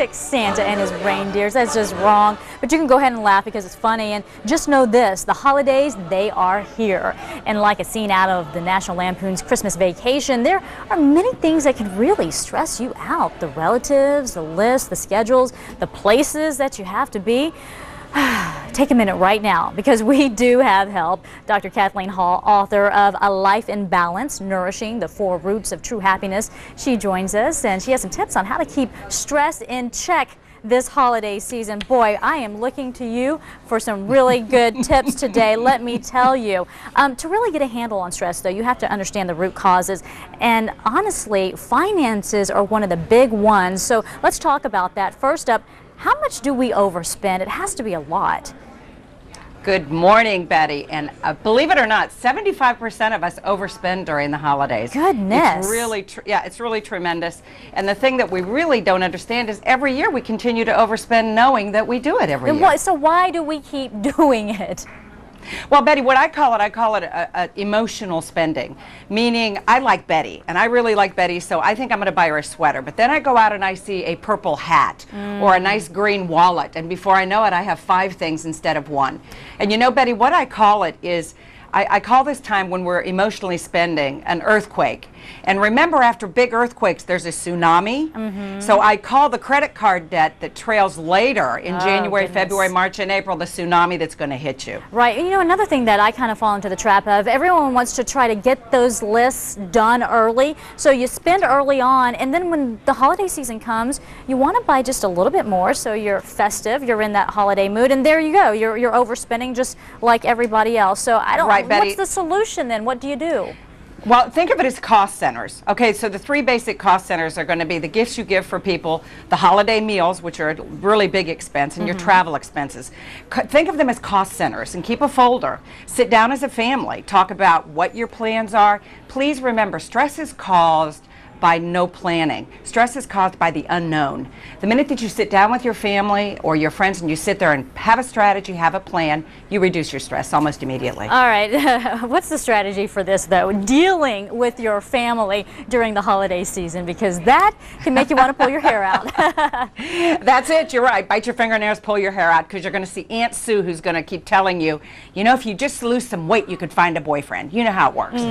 pick Santa and his reindeers. That's just wrong. But you can go ahead and laugh because it's funny. And just know this, the holidays, they are here. And like a scene out of the National Lampoon's Christmas Vacation, there are many things that could really stress you out. The relatives, the list, the schedules, the places that you have to be. Take a minute right now because we do have help. Dr. Kathleen Hall, author of A Life in Balance, Nourishing the Four Roots of True Happiness. She joins us and she has some tips on how to keep stress in check this holiday season. Boy, I am looking to you for some really good tips today, let me tell you. To really get a handle on stress, though, you have to understand the root causes. And honestly, finances are one of the big ones. So let's talk about that. First up, how much do we overspend? It has to be a lot. Good morning, Betty. And believe it or not, 75% of us overspend during the holidays. Goodness. It's really, it's really tremendous. And the thing that we really don't understand is every year we continue to overspend knowing that we do it every year. So why do we keep doing it? Well, Betty, what I call it a emotional spending, meaning I like Betty, and I really like Betty, so I think I'm going to buy her a sweater. But then I go out and I see a purple hat or a nice green wallet, and before I know it, I have 5 things instead of 1. And you know, Betty, what I call it is, I call this time when we're emotionally spending an earthquake. And remember, after big earthquakes, there's a tsunami. So I call the credit card debt that trails later in January, February, March, and April, the tsunami that's going to hit you. Right. You know, another thing that I kind of fall into the trap of, everyone wants to try to get those lists done early. So you spend early on, and then when the holiday season comes, you want to buy just a little bit more. So you're festive, you're in that holiday mood, and there you go. You're overspending just like everybody else. So I don't. Right, Betty. What's the solution then? What do you do? Well, think of it as cost centers. Okay, so the 3 basic cost centers are going to be the gifts you give for people, the holiday meals, which are a really big expense, and your travel expenses. Think of them as cost centers and keep a folder. Sit down as a family, talk about what your plans are. Please remember, stress is caused by no planning. Stress is caused by the unknown. The minute that you sit down with your family or your friends and you sit there and have a strategy, have a plan, you reduce your stress almost immediately. All right. What's the strategy for this, though? Dealing with your family during the holiday season, because that can make you want to pull your hair out. That's it. You're right. Bite your fingernails, pull your hair out, because you're going to see Aunt Sue, who's going to keep telling you, you know, if you just lose some weight, you could find a boyfriend. You know how it works.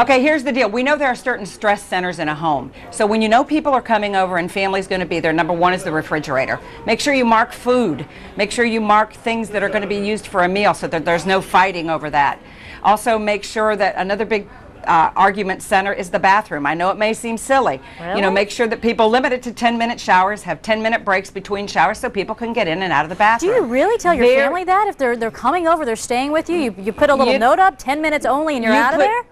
Okay, here's the deal. We know there are certain stress centers in a home. So when you know people are coming over and family's going to be there, number 1 is the refrigerator. Make sure you mark food. Make sure you mark things that are going to be used for a meal so that there's no fighting over that. Also, make sure that another big argument center is the bathroom. I know it may seem silly. Really? You know, make sure that people limit it to 10-minute showers, have 10-minute breaks between showers so people can get in and out of the bathroom. Do you really tell your family that? If they're coming over, they're staying with you, you put a little note up, 10 minutes only, and you're out of there?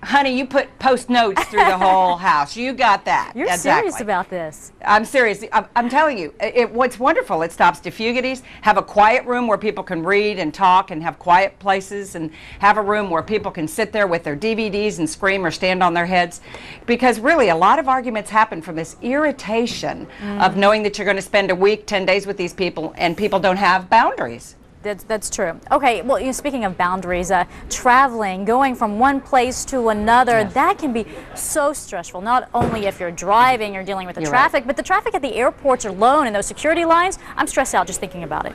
Honey, you put post notes through the whole house. You got that. You're serious about this. I'm serious. I'm telling you, what's wonderful, it stops diffugities. Have a quiet room where people can read and talk and have quiet places, and have a room where people can sit there with their DVDs and scream or stand on their heads. Because really, a lot of arguments happen from this irritation of knowing that you're going to spend a week, 10 days with these people, and people don't have boundaries. That's true. Okay, well, you know, speaking of boundaries, traveling, going from one place to another, that can be so stressful. Not only if you're driving, you're dealing with the traffic, but the traffic at the airports alone and those security lines, I'm stressed out just thinking about it.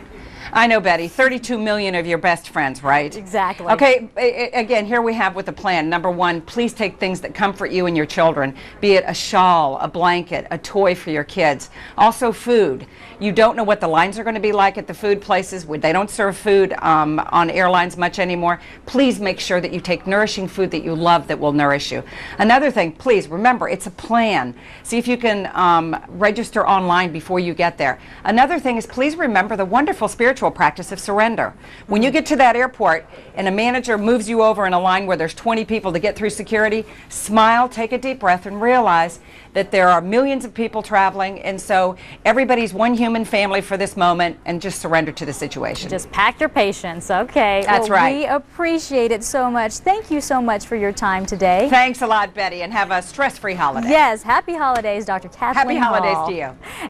I know, Betty. 32 million of your best friends, right? Exactly. Okay, again, here we have with a plan. Number 1, please take things that comfort you and your children, be it a shawl, a blanket, a toy for your kids. Also food. You don't know what the lines are going to be like at the food places. They don't serve food on airlines much anymore. Please make sure that you take nourishing food that you love that will nourish you. Another thing, please remember, it's a plan. See if you can register online before you get there. Another thing is, please remember the wonderful spiritual practice of surrender. When you get to that airport and a manager moves you over in a line where there's 20 people to get through security, smile, take a deep breath, and realize that there are millions of people traveling, and so everybody's one human family for this moment, and just surrender to the situation. Just pack your patience. Okay. That's right. We appreciate it so much. Thank you so much for your time today. Thanks a lot, Betty, and have a stress-free holiday. Yes. Happy holidays, Dr. Kathleen Happy holidays Hall. to you.